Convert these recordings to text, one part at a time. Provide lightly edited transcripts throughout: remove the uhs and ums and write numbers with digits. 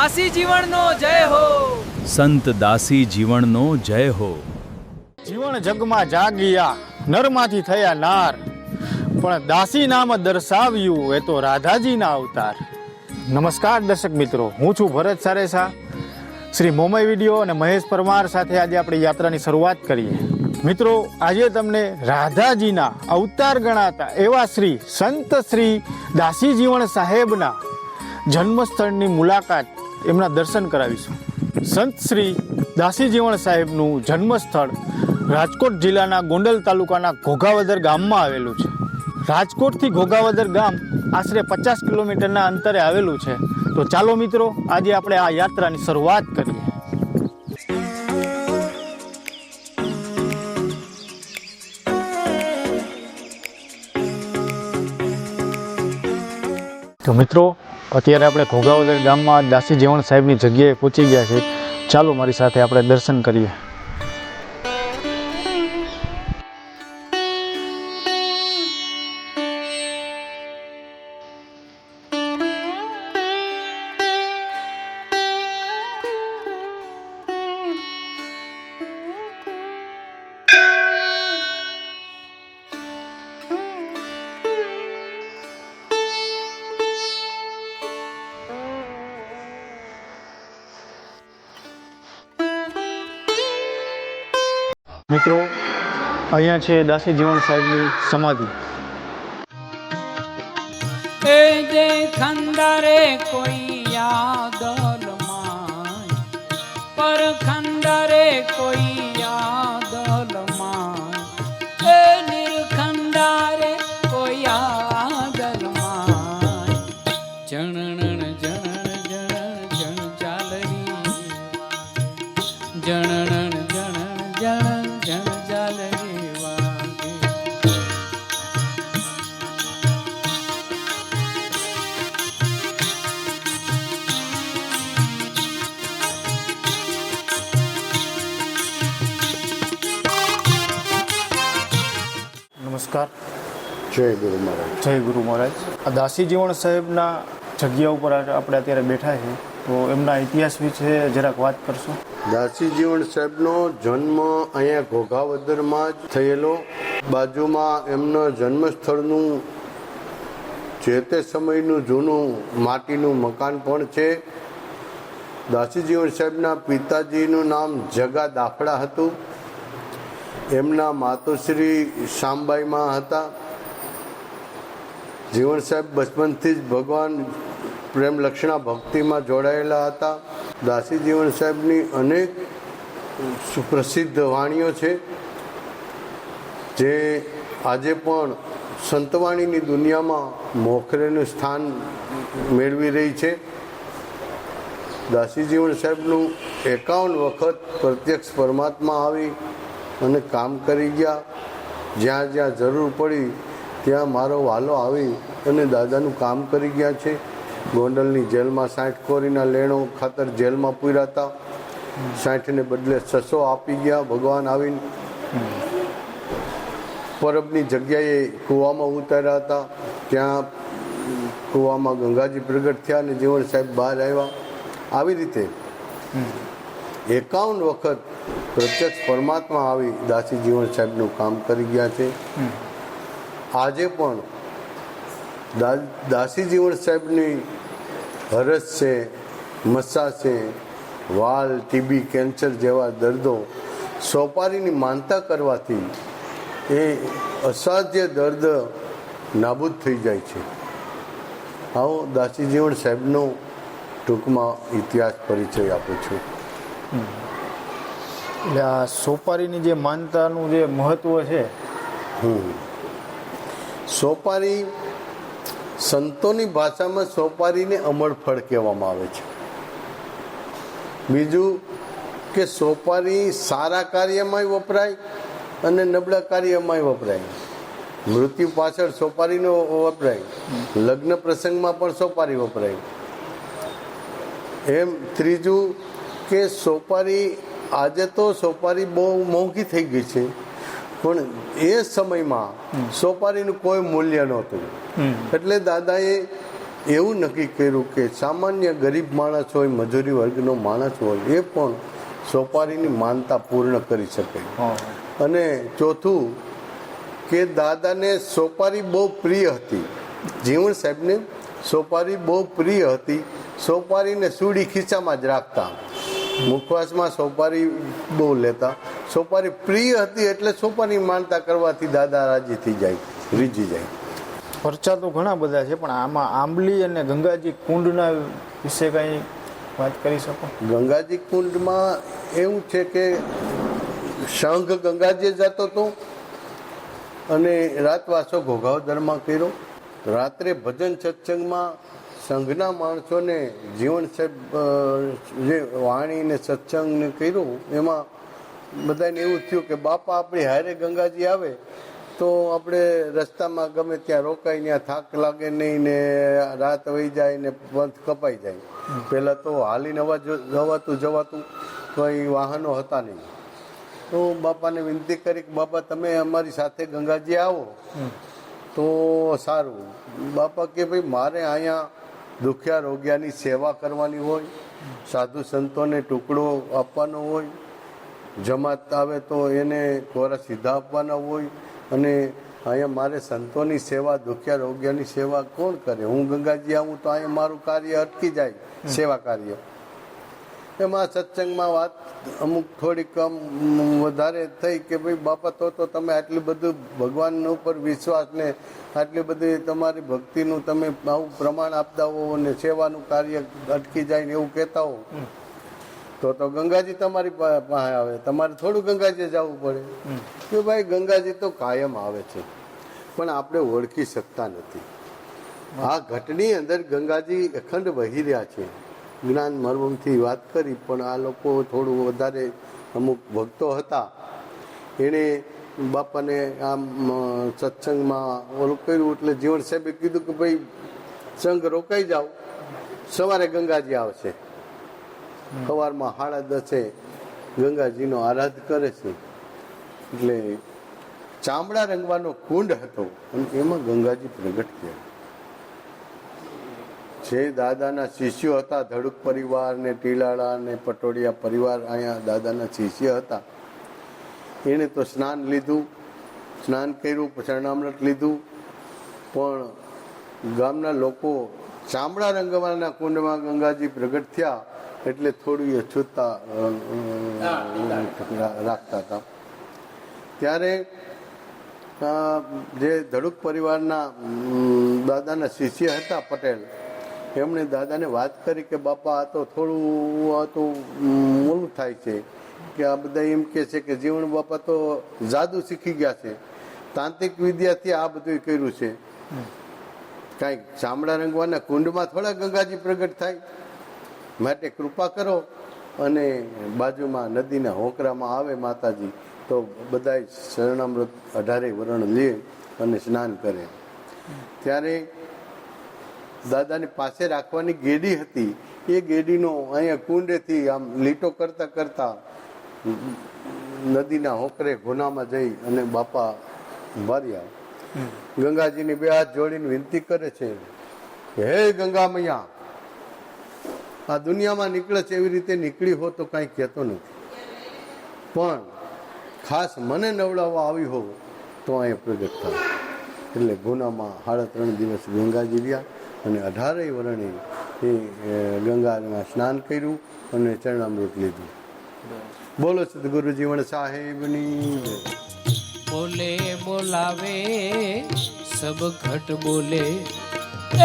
દાસી જીવનનો જય હો, સંત દાસી જીવનનો જય હો. જીવન જગમાં જાગિયા નરમાંથી થયા નાર, પણ દાસી નામ દર્શાવ્યું એ તો રાધાજીના અવતાર. નમસ્કાર દર્શક મિત્રો, હું છું ભરત સારેસા. શ્રી મોમય વિડીયો અને મહેશ પરમાર સાથે આજે આપણે યાત્રાની શરૂઆત કરીએ. મિત્રો, આજે તમને રાધાજીના અવતાર ગણાતા એવા શ્રી સંત શ્રી દાસી જીવણ સાહેબના જન્મસ્થળની મુલાકાત, એમના દર્શન કરાવીશું. સંત શ્રી દાસી જીવણ સાહેબનું જન્મસ્થળ રાજકોટ જિલ્લાના ગોંડલ તાલુકાના ઘોઘાવદર ગામમાં આવેલું છે. રાજકોટથી ઘોઘાવદર ગામ આશરે 50 કિલોમીટરના અંતરે આવેલું છે. તો ચાલો મિત્રો, આજે આપણે આ યાત્રાની શરૂઆત કરીએ. તો મિત્રો, અત્યારે આપણે ઘોઘાવદર ગામમાં દાસી જીવણ સાહેબની જગ્યાએ પહોંચી ગયા છે. ચાલો મારી સાથે આપણે દર્શન કરીએ. મિત્રો, અહીંયા છે દાસી જીવણ સાહેબની સમાધિ. એ જે ખંડારે કોઈ યાદલ માય, પર ખંડારે કોઈ યાદલ માય, એ નિર્ખંડારે કોઈ યાદલ માય. જણણ જણ જણ જણ ચાલરી, જણણ જણ જણ જણ ચાલરી વાગે. નમસ્કાર. જય ગુરુ મહારાજ. જય ગુરુ મહારાજ. આ દાસી જીવણ સાહેબના જગ્યા ઉપર આપણે અત્યારે બેઠા છીએ, તો એમના ઇતિહાસ વિશે જરાક વાત કરશો? દાસી જીવણ સાહેબનો જન્મ અહીંયા ઘોઘાવદરમાં જ થયેલો. બાજુમાં એમના જન્મસ્થળનું જે તે સમયનું જૂનું માટીનું મકાન પણ છે. દાસી જીવણ સાહેબના પિતાજીનું નામ જગા દાફડા હતું. એમના માતુશ્રી શામબાઈમાં હતા. જીવણ સાહેબ બચપનથી જ ભગવાન પ્રેમ લક્ષણા ભક્તિમાં જોડાયેલા હતા. દાસી જીવણ સાહેબની અનેક સુપ્રસિદ્ધ વાણીઓ છે, જે આજે પણ સંતવાણીની દુનિયામાં મોખરેનું સ્થાન મેળવી રહી છે. દાસી જીવણ સાહેબનું 51 વખત પ્રત્યક્ષ પરમાત્મા આવી અને કામ કરી ગયા. જ્યાં જ્યાં જરૂર પડી ત્યાં મારો વાલો આવી અને દાદાનું કામ કરી ગયા છે. ગોંડલની જેલમાં 60 કોરીના લેણો ખાતર જેલમાં પૂર્યા હતા. 60ને બદલે 600 આપી ગયા ભગવાન આવીને. પરબની જગ્યાએ કૂવામાં ઉતાર્યા હતા. ત્યાં કૂવામાં ગંગાજી પ્રગટ થયા અને જીવણ સાહેબ બહાર આવ્યા. આવી રીતે 51 વખત પ્રત્યક્ષ પરમાત્મા આવી દાસી જીવણ સાહેબનું કામ કરી ગયા છે. આજે પણ દાસી જીવણ સાહેબની હરસ છે, મસ્સા છે, વાલ, ટીબી, કેન્સર જેવા દર્દો સોપારીની માનતા કરવાથી એ અસાધ્ય દર્દ નાબૂદ થઈ જાય છે. આવો દાસી જીવણ સાહેબનો ટૂંકમાં ઇતિહાસ પરિચય આપું છું. એટલે આ સોપારીની જે માનતાનું જે મહત્વ છે, સોપારી સંતોની ભાષામાં સોપારીને અમરફળ કહેવામાં આવે છે. બીજું કે સોપારી સારા કાર્યમાંય વપરાય અને નબળા કાર્યમાંય વપરાય. મૃત્યુ પાછળ સોપારીનો વપરાય, લગ્ન પ્રસંગમાં પણ સોપારી વપરાય. એમ ત્રીજું કે સોપારી, આજે તો સોપારી બહુ મોંઘી થઈ ગઈ છે, પણ એ સમયમાં સોપારીનું કોઈ મૂલ્ય નહોતું. એટલે દાદાએ એવું નક્કી કર્યું કે સામાન્ય ગરીબ માણસ હોય, મજૂરી વર્ગનો માણસ હોય, એ પણ સોપારીની માનતા પૂર્ણ કરી શકે. અને ચોથું કે દાદાને સોપારી બહુ પ્રિય હતી. જીવણ સાહેબને સોપારી બહુ પ્રિય હતી. સોપારીને સૂડી ખીચામાં જ રાખતા, મુખવાસમાં સોપારી બહુ લેતા. સોપારી પ્રિય હતી એટલે સોપારી માનતા કરવાથી દાદા રાજી થઈ જાય, રીઝી જાય. પરચા તો ઘણા બધા છે, પણ આમાં આંબલી અને ગંગાજી કુંડના વિશે કંઈ વાત કરી શકો? ગંગાજી કુંડમાં એવું છે કે શંખ ગંગાજી જતો હતો અને રાતવાસો ઘોઘાવદરમાં કર્યો. રાત્રે ભજન સત્સંગમાં સંઘના માણસોને જીવણ સાહેબ જે વાણીને સત્સંગને કર્યું, એમાં બધાને એવું થયું કે બાપા આપણી હારે ગંગાજી આવે તો આપણે રસ્તામાં ગમે ત્યાં રોકાઈ, ત્યાં થાક લાગે નહીં ને રાત વહી જાય ને પંથ કપાઈ જાય. પહેલાં તો હાલીને જવાતું કંઈ વાહનો હતા નહીં. તો બાપાને વિનંતી કરી કે બાપા તમે અમારી સાથે ગંગાજી આવો તો સારું. બાપા કે ભાઈ મારે અહીંયા દુખિયા રોગિયાની સેવા કરવાની હોય, સાધુ સંતોને ટુકડો આપવાનો હોય, જમાત આવે તો એને કોરા સીધા આપવાના હોય, અને અહીંયા મારે સંતોની સેવા, દુખિયા રોગિયાની સેવા કોણ કરે? હું ગંગાજી આવું તો અહીંયા મારું કાર્ય અટકી જાય, સેવા કાર્ય. એમાં સત્સંગમાં વાત અમુક થોડીક કમ વધારે થઈ કે ભાઈ બાપા તો તમે આટલું બધું ભગવાન ઉપર વિશ્વાસ ને આટલી બધી તમારી ભક્તિનું તમે આવું પ્રમાણ આપતા હો અને સેવાનું કાર્ય અટકી જાય ને એવું કહેતા હો, તો ગંગાજી તમારી પાસે આવે, તમારે થોડું ગંગાજી જવું પડે. કે ભાઈ ગંગાજી તો કાયમ આવે છે, પણ આપણે ઓળખી શકતા નથી. આ ઘટની અંદર ગંગાજી અખંડ વહી રહ્યા છે. જ્ઞાન મર્મથી વાત કરી, પણ આ લોકો થોડું વધારે અમુક ભક્તો હતા, એણે બાપાને આમ સત્સંગમાં ઓલું કર્યું. એટલે જીવણ સાહેબે કીધું કે ભાઈ સંઘ રોકાઈ જાઓ, સવારે ગંગાજી આવશે. સવારમાં 10:30 ગંગાજીનો આરાધ કરે છે. એટલે ચામડા રંગવાનો કુંડ હતો અને એમાં ગંગાજી પ્રગટ થયા. જે દાદાના શિષ્યો હતા, ધડુક પરિવાર ને ટીલાળા ને પટોડિયા પરિવાર અહીંયા દાદાના શિષ્ય હતા, એણે તો સ્નાન લીધું, સ્નાન કર્યું, ચરણામૃત લીધું. પણ ગામના લોકો ચામડા રંગવાના કુંડમાં ગંગાજી પ્રગટ થયા એટલે થોડી અછૂતતા રાખતા હતા. ત્યારે જે ધડુક પરિવારના દાદાના શિષ્ય હતા પટેલ, એમણે દાદાને વાત કરી કે બાપા આ તો થોડું ઓલું થાય છે કે આ બધા એમ કે છે કે જીવણ બાપા તો જાદુ શીખી ગયા છે, તાંત્રિક વિદ્યાથી આ બધું કર્યું છે. કાંઈક ચામડા રંગવાના કુંડમાં થોડા ગંગાજી પ્રગટ થાય, માટે કૃપા કરો. અને બાજુમાં નદીના હોકરામાં આવે માતાજી તો બધા શરણામૃત 18 વરણ લે અને સ્નાન કરે. ત્યારે દાદાની પાસે રાખવાની ગેડી હતી, એ ગેડીનો અહીંયા કુંડેથી આમ લીટો કરતા કરતા નદીના હોકરે ઘોનામાં જઈ અને બાપા ભર્યા. ગંગાજીની 2 હાથ જોડીને વિનંતી કરે છે કે હે ગંગા મૈયા, આ દુનિયામાં નીકળે છે એવી રીતે નીકળી હો તો કાંઈ કહેતો નથી, પણ ખાસ મને નવડાવવા આવી હો તો અહીંયા પ્રગટ થાય. એટલે ગુનામાં 3.5 દિવસ ગંગાજી રહ્યા અને 18 વરણે એ ગંગામાં સ્નાન કર્યું અને ચરણામૃત લીધું. બોલો સદગુરુ જીવણ સાહેબની જય. બોલે બોલાવે સબ ઘટ બોલે,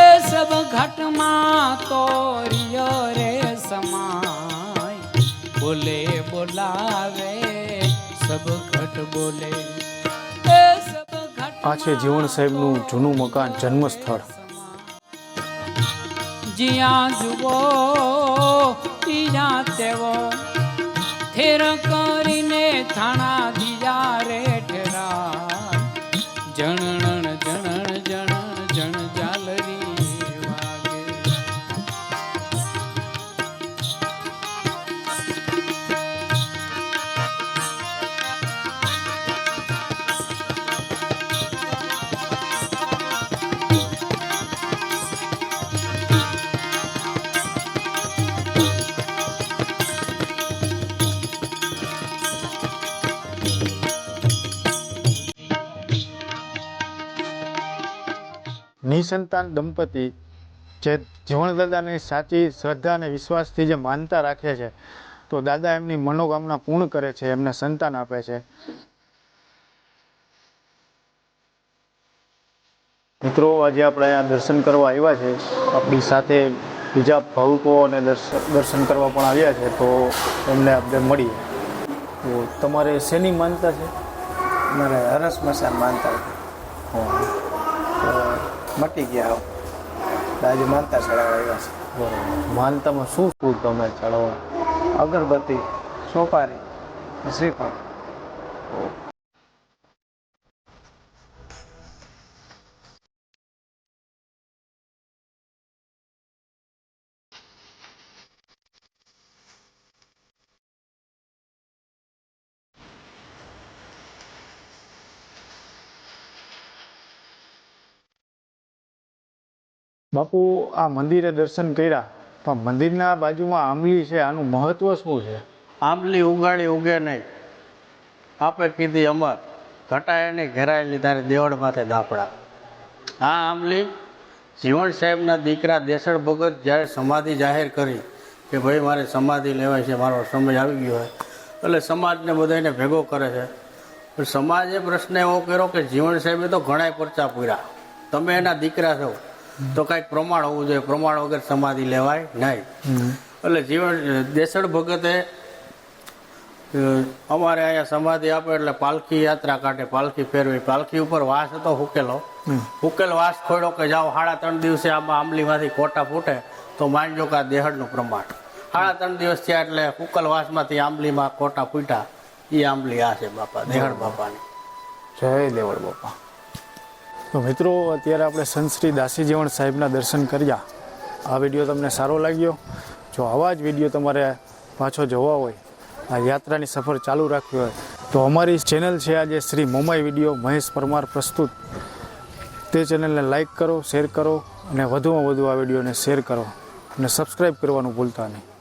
એ સબ ઘટમાં તો રિયો રે સમાય. બોલે બોલાવે સબ ઘટ બોલે, એ સબ ઘટ. આ છે જીવણ સાહેબનું જૂનું મકાન, જન્મસ્થળ. જ્યાં જુઓ ત્યાં તેવો થેર કરીને થાણા દિયા રે ઠેરા. જણણ જણણ જણણ જણ જાલરી વાગે. નિસંતાન દંપતી જે જીવણદાદાની સાચી શ્રદ્ધા અને વિશ્વાસથી જે માનતા રાખે છે, તો દાદા એમની મનોકામના પૂર્ણ કરે છે, એમને સંતાન આપે છે. મિત્રો, આજે આપણે અહીંયા દર્શન કરવા આવ્યા છે. આપણી સાથે બીજા ભાવુકો અને દર્શન કરવા પણ આવ્યા છે, તો એમને આપણે મળીએ. તો તમારે શેની માનતા છે? મારે હરસ મસાન માનતા હતી, તો મટી ગયા. આજે માનતા ચડાવવા આવ્યા છે. બરાબર. માનતામાં શું શું તમે ચડાવવા? અગરબત્તી, સોપારી, શ્રીફળ. બાપુ, આ મંદિરે દર્શન કર્યા, પણ મંદિરના બાજુમાં આંબલી છે, આનું મહત્વ શું છે? આંબલી ઉગાડી ઉગે નહીં, આપે કીધી અમર, ઘટાય નહીં ઘેરાયેલી તારે દેવળ માથે દાપડા. આ આંબલી જીવણ સાહેબના દીકરા દેસળ ભગત જ્યારે સમાધિ જાહેર કરી કે ભાઈ મારે સમાધિ લેવાય છે, મારો સમય આવી ગયો હોય, એટલે સમાજને બધાને ભેગો કરે છે. પણ સમાજે પ્રશ્ન એવો કર્યો કે જીવણ સાહેબે તો ઘણાય પરચા પૂર્યા, તમે એના દીકરા છો તો કાંઈક પ્રમાણ હોવું જોઈએ, પ્રમાણ વગર સમાધિ લેવાય નહીં. એટલે જીવન દેસળ ભગતે અમારે અહીંયા સમાધિ આપે એટલે પાલખી યાત્રા કાઢે, પાલખી ફેરવી. પાલખી ઉપર વાસ હતો હુકેલો, હુકેલ વાસ ખોડ્યો કે જાઓ 3.5 દિવસે આમાં આંબલીમાંથી કોટા ફૂટે તો માનજો કે આ દેહળનું પ્રમાણ. 3.5 દિવસ થયા એટલે હુકલ વાસમાંથી આંબલીમાં કોટા ફૂટ્યા. એ આંબલી આ છે બાપા, દેહળ બાપાની. જય દેવળ બાપા. તો મિત્રો, અત્યારે આપણે સંત શ્રી દાસી જીવણ સાહેબના દર્શન કર્યા. આ વિડીયો તમને સારો લાગ્યો? જો આવા જ વિડીયો તમારે પાછો જોવા હોય, આ યાત્રાની સફર ચાલુ રાખવી હોય, તો અમારી ચેનલ છે આજે શ્રી મોમાઈ વિડીયો મહેશ પરમાર પ્રસ્તુત. તે ચેનલને લાઈક કરો, શેર કરો અને વધુમાં વધુ આ વિડીયોને શેર કરો અને સબસ્ક્રાઈબ કરવાનું ભૂલતા નહીં.